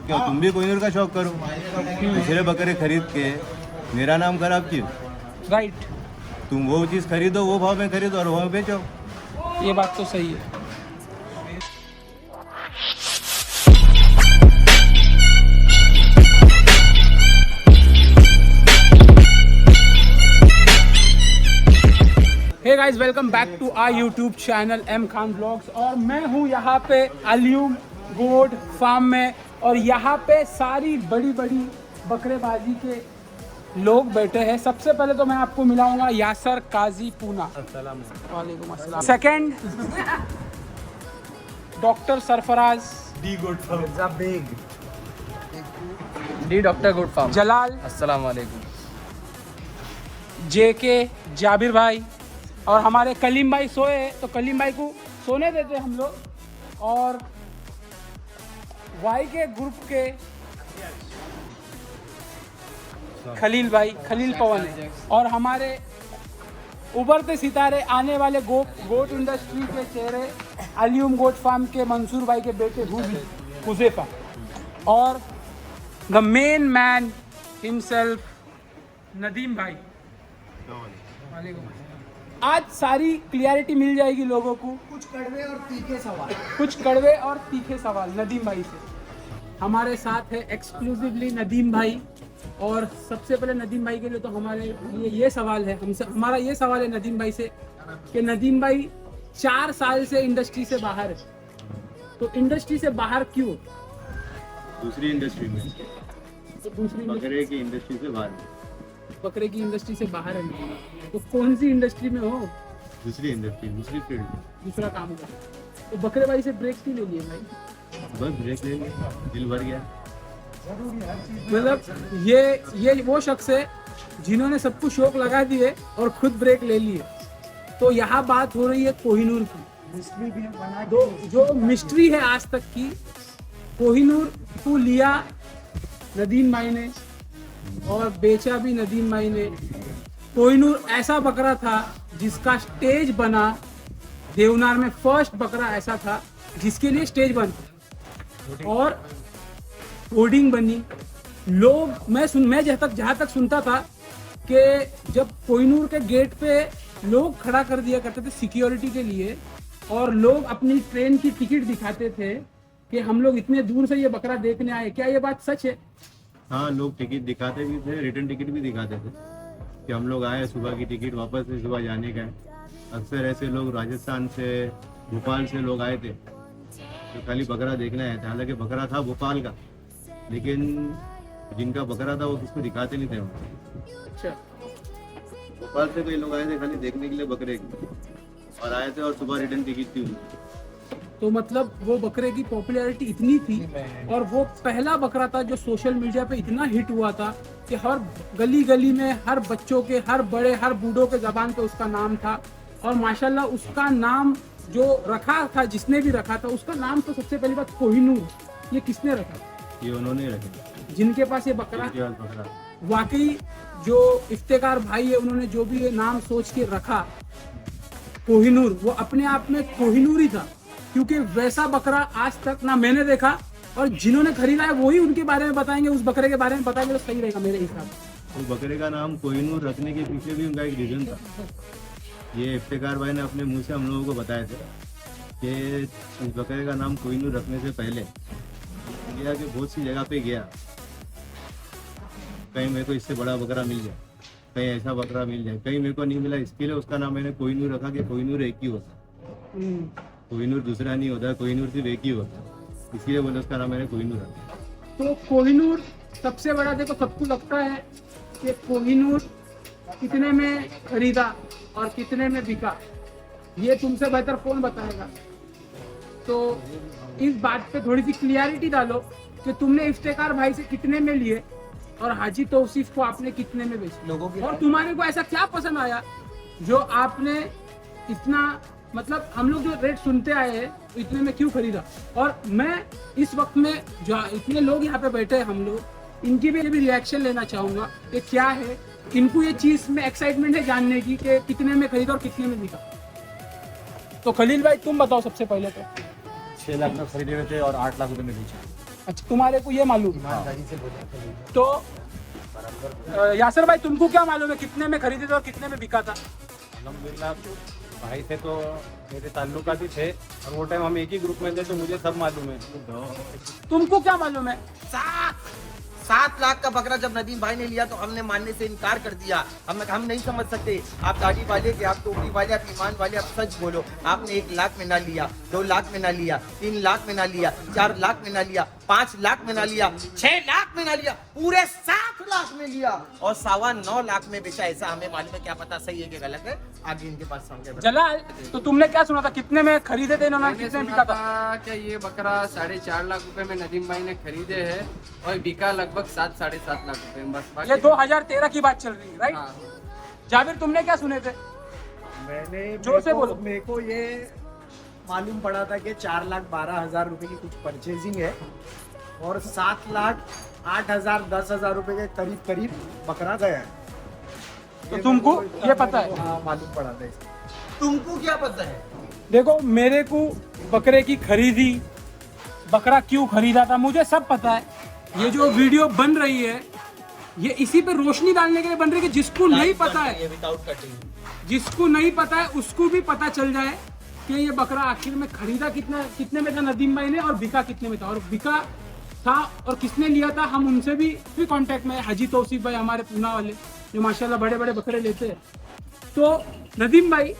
क्या तुम भी कोहिनूर का शौक करो, दूसरे बकरे खरीद के मेरा नाम खराब क्यों? राइट, तुम वो चीज़ खरीदो, वो भाव में खरीदो और वो में बेचो। ये बात तो सही है। Hey guys, welcome back to our YouTube channel M Khan blogs. और मैं हूँ यहाँ पे अलियूम गोट फार्म में, और यहाँ पे सारी बड़ी बड़ी बकरेबाजी के लोग बैठे हैं। सबसे पहले तो मैं आपको मिलाऊंगा यासर काजी पूना। वालेकुम अस्सलाम। Second doctor Sarfaraz D doctor गुड फार्म। जलाल अस्सलाम वालेकुम। जेके जाबिर भाई, और हमारे कलीम भाई सोए हैं तो कलीम भाई को सोने देते हम लोग। और वाई के ग्रुप के खलील भाई, खलील पवन है। और हमारे उभरते सितारे आने वाले गोट इंडस्ट्री के चेहरे अलियूम गोट फार्म के मंसूर भाई के बेटे हुज़ैफा, और the main man himself Nadeem भाई। वालेकुम। आज सारी क्लियरिटी मिल जाएगी लोगों को। कुछ कड़वे और तीखे सवाल नदीम भाई से। हमारे साथ है एक्सक्लूसिवली नदीम भाई। और सबसे पहले नदीम भाई के लिए तो हमारे लिए ये सवाल है, हमारा ये सवाल है नदीम भाई से कि नदीम भाई 4 साल से इंडस्ट्री से बाहर है, तो इंडस्ट्री से बाहर क्यों? दूसरी इंडस्ट्री में, तो दूसरी बकरे की इंडस्ट्री से बाहर, बकरे की इंडस्ट्री से बाहर है, तो कौन सी इंडस्ट्री में हो? दूसरी इंडस्ट्री, दूसरी फील्ड, दूसरा काम कर। तो बकरे भाई से ब्रेक क्यों ले लिए भाई? बस ब्रेक ले लिया, दिल भर गया। मतलब ये वो शख्स है जिन्होंने सबको शौक लगा दिए और खुद ब्रेक ले लिए। तो यहाँ बात हो रही है कोहिनूर की। तो जो मिस्ट्री है आज तक की, कोहिनूर को लिया नदीम भाई ने और बेचा भी नदीम भाई ने। कोहिनूर ऐसा बकरा था जिसका स्टेज बना, देवनार में फर्स्ट बकरा ऐसा था जिसके लिए स्टेज बना और होर्डिंग बनी। लोग मैं जहाँ तक सुनता था कि जब कोहिनूर के गेट पे लोग खड़ा कर दिया करते थे सिक्योरिटी के लिए, और लोग अपनी ट्रेन की टिकट दिखाते थे कि हम लोग इतने दूर से ये बकरा देखने आए। क्या ये बात सच है? हाँ, लोग टिकट दिखाते भी थे, रिटर्न टिकट भी दिखाते थे कि हम लोग आए, सुबह की टिकट, वापस से सुबह जाने का है। अक्सर ऐसे लोग राजस्थान से, भोपाल से लोग आए थे तो खाली बकरा देखने आए थे। हालांकि बकरा था भोपाल का, लेकिन जिनका बकरा था वो किसको दिखाते नहीं थे। अच्छा, भोपाल से कई लोग आए थे खाली देखने के लिए बकरे की, और आए थे और सुबह रिटर्न टिकट थी। तो मतलब वो बकरे की पॉपुलैरिटी इतनी थी, और वो पहला बकरा था जो सोशल मीडिया पे इतना हिट हुआ था कि हर गली गली में, हर बच्चों के, हर बड़े, हर बूढ़ों के जबान पे उसका नाम था। और माशाल्लाह उसका नाम जो रखा था, जिसने भी रखा था, उसका नाम तो सबसे पहली बात कोहिनूर। ये किसने रखा? ये उन्होंने रखे, जिनके पास ये बकरा। वाकई जो इफ्तिकार भाई है, उन्होंने जो भी ये नाम सोच के रखा कोहिनूर, वो अपने आप में कोहिनूर ही था, क्योंकि वैसा बकरा आज तक ना मैंने देखा, और जिन्होंने खरीदा है वही उनके बारे में बताएंगे, उस बकरे के बारे में बताएंगे तो सही रहेगा मेरे हिसाब से। उस बकरे का नाम कोहिनूर रखने के पीछे भी उनका एक रीजन था। ये इफ्तिकार भाई ने अपने मुंह से हम लोगों को बताया था कि इस बकरे का नाम कोहिनूर रखने से पहले इंडिया के बहुत सी जगह पे गया, कहीं मेरे को इससे बड़ा बकरा मिल जाए, कहीं ऐसा बकरा मिल जाए, कहीं मेरे को नहीं मिला। इसके लिए उसका नाम मैंने कोहिनूर रखा कि कोहिनूर एक ही होता, कोहिनूर दूसरा नहीं होता, कोहिनूर सिर्फ एक ही होता, इसलिए बोले उसका नाम मैंने कोहिनूर रखा। तो कोहिनूर सबसे बड़ा, देखो सबको लगता है कि कोहिनूर कितने में खरीदा और कितने में बिका, ये तुमसे बेहतर कौन बताएगा? तो इस बात पे थोड़ी सी क्लियरिटी डालो कि तुमने इफ्तिकार भाई से कितने में लिए और हाजी तौसीफ को आपने कितने में बेचे, और तुम्हारे को ऐसा क्या पसंद आया जो आपने इतना, मतलब हम लोग जो रेट सुनते आए हैं इतने में क्यों खरीदा? और मैं इस वक्त में जो इतने लोग यहाँ पे बैठे हैं हम लोग, इनकी भी रिएक्शन लेना चाहूँगा कि क्या है, इनको ये चीज़ में एक्साइटमेंट है जानने की कि कितने में खरीदा और कितने में बिका। तो खलील भाई तुम बताओ सबसे पहले तो। 6 लाख में खरीदे हुए थे और 8 लाख रुपए में बेचे। अच्छा, तुम्हारे को ये मालूम? ईमानदारी से बोले तो यासर भाई, तुमको क्या मालूम है कितने में खरीदे थे और कितने में बिका था? अल्हम्दुलिल्लाह भाई थे तो मेरे ताल्लुकात ही थे, और वो टाइम हम एक ही ग्रुप में थे तो मुझे सब मालूम है। तुमको क्या मालूम है? 7 लाख का बकरा जब नदीम भाई ने लिया तो हमने मानने से इनकार कर दिया। हम नहीं समझ सकते, आप दाढ़ी वाले के, आप टोपी वाले, आप ईमान वाले, आप सच बोलो। आपने 1 लाख में ना लिया, 2 लाख में ना लिया, 3 लाख में ना लिया, 4 लाख में ना लिया, 5 लाख में ना लिया, 6 लाख में ना लिया, पूरे 7 लाख में लिया और 9.25 लाख में बेचा। ऐसा हमें मालूम है, क्या पता सही है कि गलत है, आगे इनके पास समझे। जलाल, तो तुमने क्या सुना था कितने में खरीदे थे इन्होंने, मैंने कितने में सुना बिका था? था कि ये बकरा 4.5 लाख रुपए में नदीम भाई ने खरीदे हैं और बिका लगभग 7-7.5 लाख रुपए में। बस ये 2013 की बात चल रही है, राइट? हाँ। जाबिर, तुमने क्या सुने थे? मैंने जोर से बोलो। मेरे को ये मालूम पड़ा था कि 4,12,000 रुपए की कुछ परचेजिंग है और 7,08,000 10,000 रुपए के करीब करीब बकरा गया है। तो तुमको ये पता है? हाँ, मालूम पड़ा था इसका। तुमको क्या पता है? देखो, मेरे को बकरे की खरीदी, बकरा क्यों खरीदा था, मुझे सब पता है। ये जो वीडियो बन रही है ये इसी पे रोशनी डालने के लिए बन रही है कि जिसको नहीं पता है, विदाउट कटिंग, जिसको नहीं पता है उसको भी पता चल जाए कि ये बकरा आखिर में खरीदा कितने में था नदीम भाई ने और बिका कितने में था, और बिका था और किसने लिया था। हम उनसे भी कांटेक्ट में, हाजी तौसीफ भाई हमारे पूना वाले जो माशाल्लाह बड़े बड़े बकरे लेते हैं। तो नदीम भाई,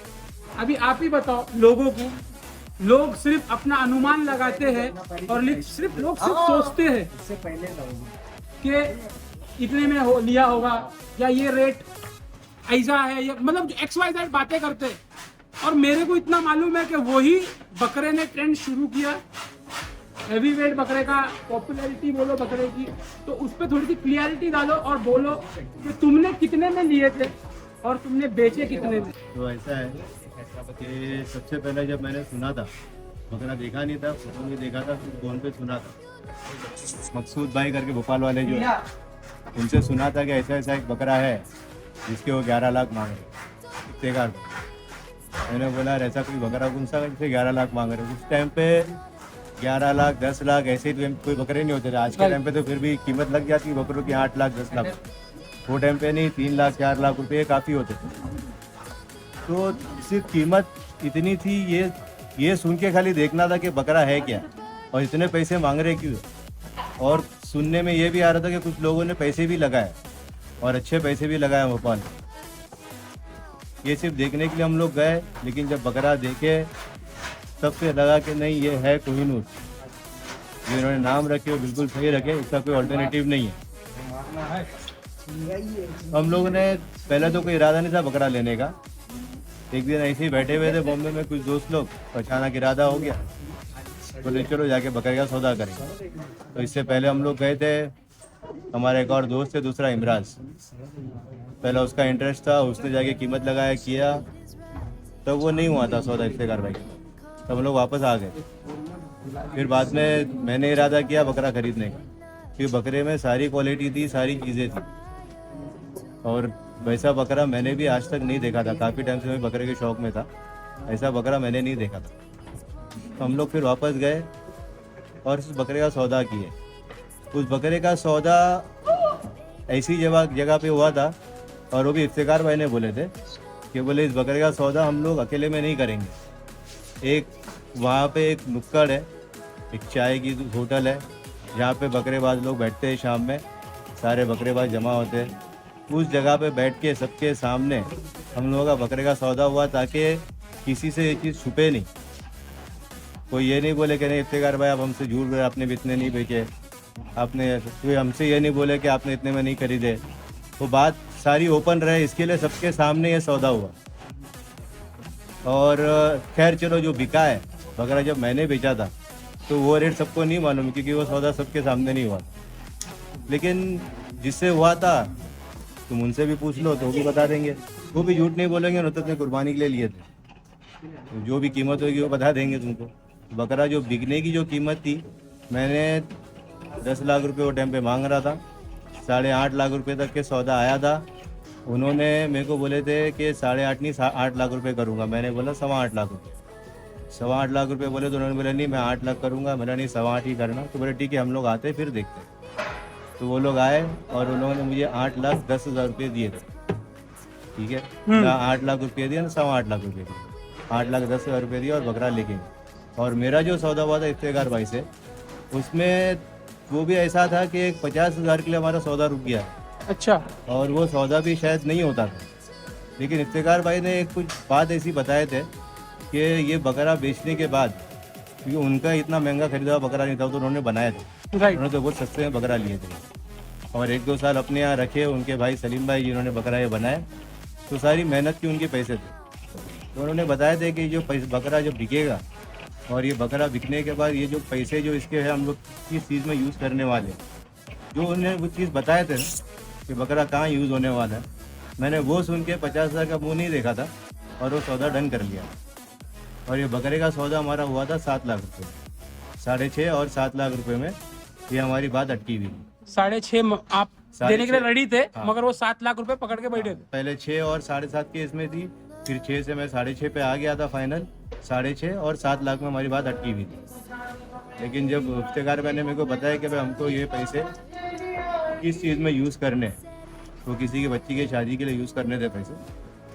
अभी आप ही बताओ लोगों को, लोग सिर्फ अपना अनुमान लगाते हैं और सिर्फ सोचते हैं इससे पहले लाऊंगा। कि इतने में लिया होगा या ये रेट ऐसा है, ये मतलब XYZ बातें करते हैं। और मेरे को इतना मालूम है कि वही बकरे ने ट्रेंड शुरू किया, हैवी वेट बकरे का, पॉपुलैरिटी बोलो बकरे की, तो उस पर थोड़ी सी क्लियरिटी डालो और बोलो कि तुमने कितने में लिए थे और तुमने बेचे कितने में। तो ऐसा है कि सबसे पहले जब मैंने सुना था, बकरा देखा नहीं था, फोटो में देखा था, फिर फोन पे सुना था। मकसूद भाई करके भोपाल वाले जो है, उनसे सुना था कि ऐसा ऐसा एक बकरा है जिसके वो 11 लाख मांग रहे इफ्तेकार को। मैंने बोला यार ऐसा कोई बकरा कौन सा जिससे 11 लाख मांग रहे। उस टाइम पे 11 लाख 10 लाख ऐसे ही कोई बकरे नहीं होते थे। आज के टाइम पे तो फिर भी कीमत लग जाती है बकरों की 8 लाख 10 लाख। वो टाइम पे नहीं, 3 लाख 4 लाख रुपये काफ़ी होते थे। तो सिर्फ कीमत इतनी थी, ये सुन के खाली देखना था कि बकरा है क्या और इतने पैसे मांग रहे क्यों। और सुनने में ये भी आ रहा था कि कुछ लोगों ने पैसे भी लगाए और अच्छे पैसे भी लगाए भोपाल। ये सिर्फ देखने के लिए हम लोग गए, लेकिन जब बकरा देखे तब से लगा कि नहीं, ये है कोहिनूर। जो इन्होंने नाम रखे वो बिल्कुल सही रखे, इसका कोई ऑल्टरनेटिव नहीं है। हम लोगों ने पहले तो कोई इरादा नहीं था बकरा लेने का। एक दिन ऐसे ही बैठे हुए थे बॉम्बे में कुछ दोस्त लोग, अचानक इरादा हो गया, बोले चलो जाके बकरे का सौदा करेंगे। तो इससे पहले हम लोग गए थे, हमारा एक और दोस्त है दूसरा इमराज, पहला उसका इंटरेस्ट था, उसने जाके कीमत लगाया किया, तब वो नहीं हुआ था सौदा इफ्तेकार भाई। तब हम लोग वापस आ गए। फिर बाद में मैंने इरादा किया बकरा खरीदने का, क्योंकि बकरे में सारी क्वालिटी थी, सारी चीज़ें थी, और वैसा बकरा मैंने भी आज तक नहीं देखा था। काफ़ी टाइम से मैं बकरे के शौक़ में था, ऐसा बकरा मैंने नहीं देखा था। तो हम लोग फिर वापस गए और उस बकरे का सौदा किए। उस बकरे का सौदा ऐसी जगह पे हुआ था, और वो भी इफ्तिकार भाई ने बोले थे कि बोले इस बकरे का सौदा हम लोग अकेले में नहीं करेंगे। एक वहाँ पे एक नुक्कड़ है, एक चाय की होटल है जहाँ पे बकरेबाज लोग बैठते हैं, शाम में सारे बकरेबाज जमा होते हैं। उस जगह पे बैठ के सबके सामने हम लोगों का बकरे का सौदा हुआ, ताकि किसी से ये चीज़ छुपे नहीं। कोई ये नहीं बोले कि नहीं इफ्तिकार भाई आप हमसे झूठ बोले, आपने भी इतने नहीं बेचे, आपने कोई हमसे ये नहीं बोले कि आपने इतने में नहीं खरीदे। वो बात सारी ओपन रहे, इसके लिए सबके सामने ये सौदा हुआ। और खैर चलो, जो बिका है बकरा जब मैंने बेचा था तो वो रेट सबको नहीं मालूम, क्योंकि वो सौदा सबके सामने नहीं हुआ। लेकिन जिससे हुआ था तुम उनसे भी पूछ लो तो वो भी बता देंगे, वो भी झूठ नहीं बोलेंगे। उन्होंने अपने कुर्बानी के लिए लिए थे, तो जो भी कीमत होगी वो बता देंगे तुमको। बकरा जो बिकने की जो कीमत थी, मैंने 10 लाख रुपए वो टाइम पे मांग रहा था, 8.5 लाख रुपए तक के सौदा आया था। उन्होंने मेरे को बोले थे कि 8.5 नहीं 8 लाख रुपए करूँगा। मैंने बोला 8.25 लाख रुपये। 8.25 लाख रुपए बोले तो उन्होंने बोला नहीं मैं 8 लाख करूँगा। मैंने नहीं 8.25 ही करना। तो बोले ठीक है हम लोग आते हैं फिर देखते हैं। तो वो लोग आए और उन लोगों ने मुझे 8,10,000 रुपये दिए थे। ठीक है ना, 8 लाख रुपये दिए ना 8.25 लाख रुपये दिए, 8,10,000 रुपये दिए और बकरा लेके गए। और मेरा जो सौदा हुआ था इफ्तिकार भाई से, उसमें वो भी ऐसा था कि 50,000 के लिए हमारा सौदा रुक गया अच्छा। और वो सौदा भी शायद नहीं होता था। लेकिन इफ्तिकार भाई ने एक कुछ बात ऐसी बताए थे कि ये बकरा बेचने के बाद, क्योंकि उनका इतना महंगा खरीदा हुआ बकरा नहीं था तो उन्होंने बनाया था, राइट। उन्होंने तो बहुत सस्ते में बकरा लिए थे और 1-2 साल अपने यहाँ रखे। उनके भाई सलीम भाई जिन्होंने बकरा ये बनाया, तो सारी मेहनत की उनके पैसे थे। तो उन्होंने बताया थे कि जो बकरा जब बिकेगा और ये बकरा बिकने के बाद ये जो पैसे जो इसके हैं हम लोग किस चीज़ में यूज़ करने वाले हैं, जो उन्होंने वो चीज़ बताए थे कि बकरा कहाँ यूज़ होने वाला है, मैंने वो सुन के 50,000 का मुँह नहीं देखा था और वो सौदा डन कर लिया। और ये बकरे का सौदा हमारा हुआ था 7 लाख रुपये, 6.5 और 7 लाख रुपये में ये हमारी बात अटकी हुई। 6.5 आप देने के लिए रेडी थे, हाँ। मगर वो 7 लाख रुपए पकड़ के बैठे थे। पहले 6 और 7.5 की इसमें थी, फिर 6 से मैं 6.5 पे आ गया था फाइनल। 6.5 और 7 लाख में हमारी बात अटकी हुई थी। लेकिन जब इफ्तिकार मैंने मेरे को बताया कि भाई हमको ये पैसे किस चीज़ में यूज़ करने, तो किसी की बच्ची की शादी के लिए यूज़ करने थे पैसे,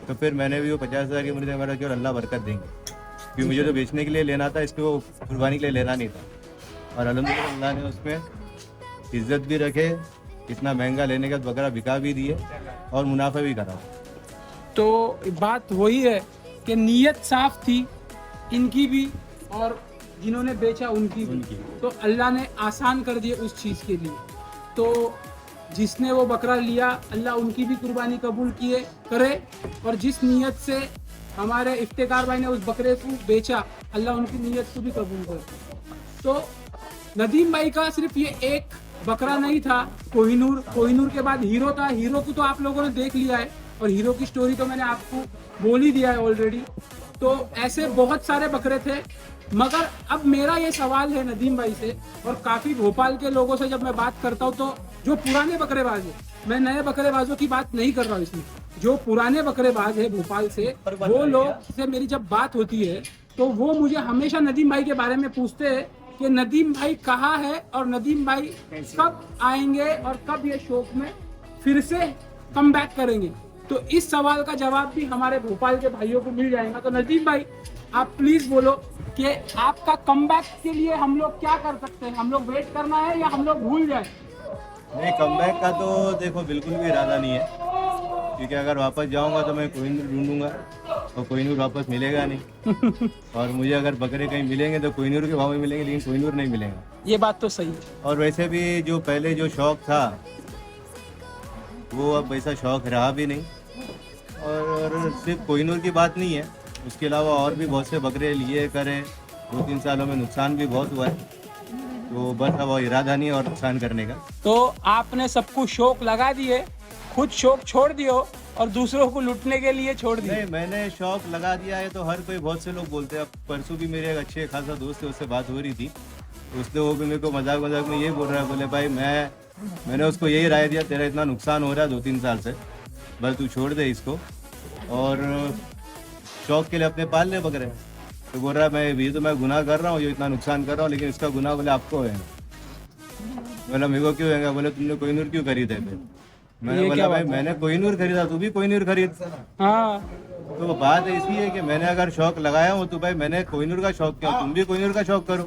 तो फिर मैंने भी वो 50,000 की मुझे मेरा केवल अल्लाह बरकत देंगे, क्योंकि मुझे तो बेचने के लिए लेना था, इसको कुर्बानी के लिए लेना नहीं था। और अल्हम्दुलिल्लाह अल्लाह ने उसमें इज्जत भी रखे, इतना महंगा लेने का बकरा बिका भी दिए और मुनाफा भी करा। तो बात वही है कि नीयत साफ थी इनकी भी और जिन्होंने बेचा उनकी भी। तो अल्लाह ने आसान कर दिया उस चीज़ के लिए। तो जिसने वो बकरा लिया अल्लाह उनकी भी कुर्बानी कबूल किए करे, और जिस नीयत से हमारे इफ्तिकार भाई ने उस बकरे को बेचा अल्लाह उनकी नीयत को भी कबूल करे। तो नदीम भाई का सिर्फ ये एक बकरा नहीं था, कोहिनूर के बाद हीरो था। हीरो को तो आप लोगों ने देख लिया है और हीरो की स्टोरी तो मैंने आपको बोल ही दिया है ऑलरेडी। तो ऐसे बहुत सारे बकरे थे। मगर अब मेरा ये सवाल है नदीम भाई से, और काफ़ी भोपाल के लोगों से जब मैं बात करता हूँ तो जो पुराने बकरेबाज है, मैं नए बकरेबाजों की बात नहीं कर रहा हूँ इसमें, जो पुराने बकरेबाज है भोपाल से, वो लोग से मेरी जब बात होती है तो वो मुझे हमेशा नदीम भाई के बारे में पूछते हैं कि नदीम भाई कहाँ है और नदीम भाई कब आएंगे और कब ये शौक में फिर से कम बैक करेंगे। तो इस सवाल का जवाब भी हमारे भोपाल के भाइयों को मिल जाएगा। तो नदीम भाई आप प्लीज बोलो कि आपका कमबैक के लिए हम लोग क्या कर सकते हैं, हम लोग वेट करना है या हम लोग भूल जाए? नहीं, कमबैक का तो देखो बिल्कुल भी इरादा नहीं है, क्योंकि अगर वापस जाऊंगा तो मैं कोहिनूर ढूंढूंगा और कोहिनूर वापस मिलेगा नहीं। और मुझे अगर बकरे कहीं मिलेंगे तो कोहिनूर के भाव में मिलेंगे, लेकिन कोहिनूर नहीं मिलेगा। ये बात तो सही है। और वैसे भी जो पहले जो शौक था वो अब वैसा शौक रहा भी नहीं। और सिर्फ कोहिनूर की बात नहीं है, उसके अलावा और भी बहुत से बकरे लिए करें, 2-3 सालों में नुकसान भी बहुत हुआ है। तो बस अब इरादा नहीं है और नुकसान करने का। तो आपने सबको शौक लगा दिए, खुद शौक छोड़ दियो और दूसरों को लूटने के लिए छोड़ दिए। नहीं, मैंने शौक लगा दिया है तो हर कोई, बहुत से लोग बोलते हैं। अब परसों भी मेरे एक अच्छे खासा दोस्त है, उससे बात हो रही थी, उसने वो भी मेरे को मजाक में ये बोल रहा है, बोले भाई मैंने उसको यही राय दिया, तेरा इतना नुकसान हो रहा है 2-3 साल से, बस तू छोड़ दे इसको और शौक के लिए अपने पाल ले बकरे। तो बोल रहा है ये तो मैं गुनाह कर रहा हूँ, ये इतना नुकसान कर रहा हूँ, लेकिन इसका गुनाह बोले आपको है। बोला मेरे को क्यों है? बोले तुमने कोहिनूर क्यों खरीदे? मैंने बोला भाई मैंने कोहिनूर खरीदा, तू भी कोहिनूर खरीद। हाँ, तो बात ऐसी है कि मैंने अगर शौक लगाया हूँ तो भाई मैंने कोहिनूर का शौक किया, तुम भी कोहिनूर का शौक करो।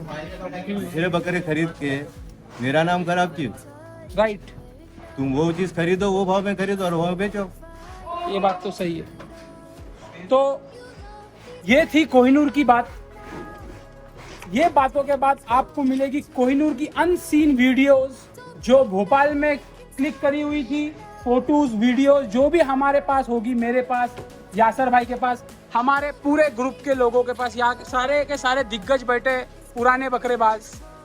मेरे बकरे खरीद के मेरा नाम खराब क्यों? राइट, तुम वो चीज खरीदो, वो भाव में खरीदो और वो बेचो। ये बात तो सही है। तो ये थी कोहिनूर की बात। ये बातों के बाद आपको मिलेगी कोहिनूर की अनसीन वीडियोस जो भोपाल में क्लिक करी हुई थी, फोटोज वीडियोस जो भी हमारे पास होगी, मेरे पास, यासर भाई के पास, हमारे पूरे ग्रुप के लोगों के पास, यहाँ सारे के सारे दिग्गज बैठे पुराने बकरेबाज,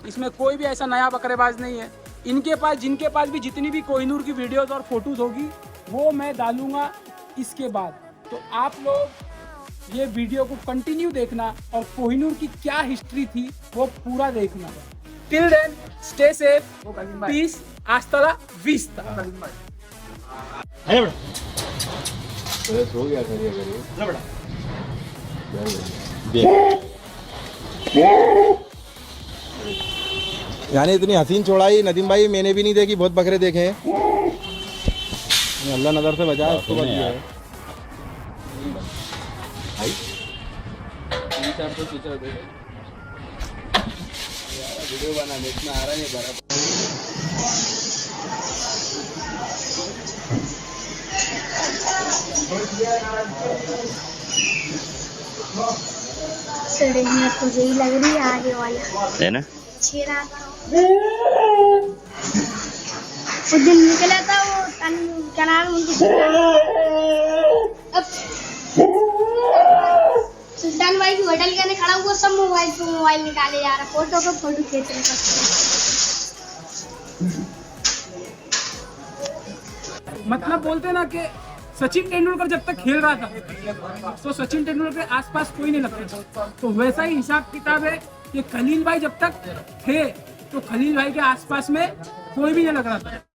इसमें कोई भी ऐसा नया बकरेबाज नहीं है। इनके पास, जिनके पास भी जितनी भी कोहिनूर की वीडियोस और फोटोज होगी वो मैं डालूंगा इसके बाद। तो आप लोग ये वीडियो को कंटिन्यू देखना और कोहिनूर की क्या हिस्ट्री थी वो पूरा देखना। Till then stay safe, peace, hasta la vista। हो गया यानी इतनी हसीन चौड़ाई नदीम भाई मैंने भी नहीं देखी, बहुत बकरे देखे हैं। अल्लाह नजर से बचाए उसको बच गया है। वीडियो बनाने इतना आ रहा है बराबर। सड़े तो यही लग रही है आगे वाला है ना। छेड़ा था उस दिन निकला था वो क्या नाम उनकी सुल्तान भाई की होटल के खड़ा हुआ, सब मोबाइल पे मोबाइल निकाले जा रहा, फोटो पे फोटो खींच रहे सब। मतलब बोलते ना कि सचिन तेंदुलकर जब तक खेल रहा था तो सचिन तेंदुलकर के आसपास कोई नहीं लगता था, तो वैसा ही हिसाब किताब है कि खलील भाई जब तक थे तो खलील भाई के आसपास में कोई भी नहीं लग रहा था।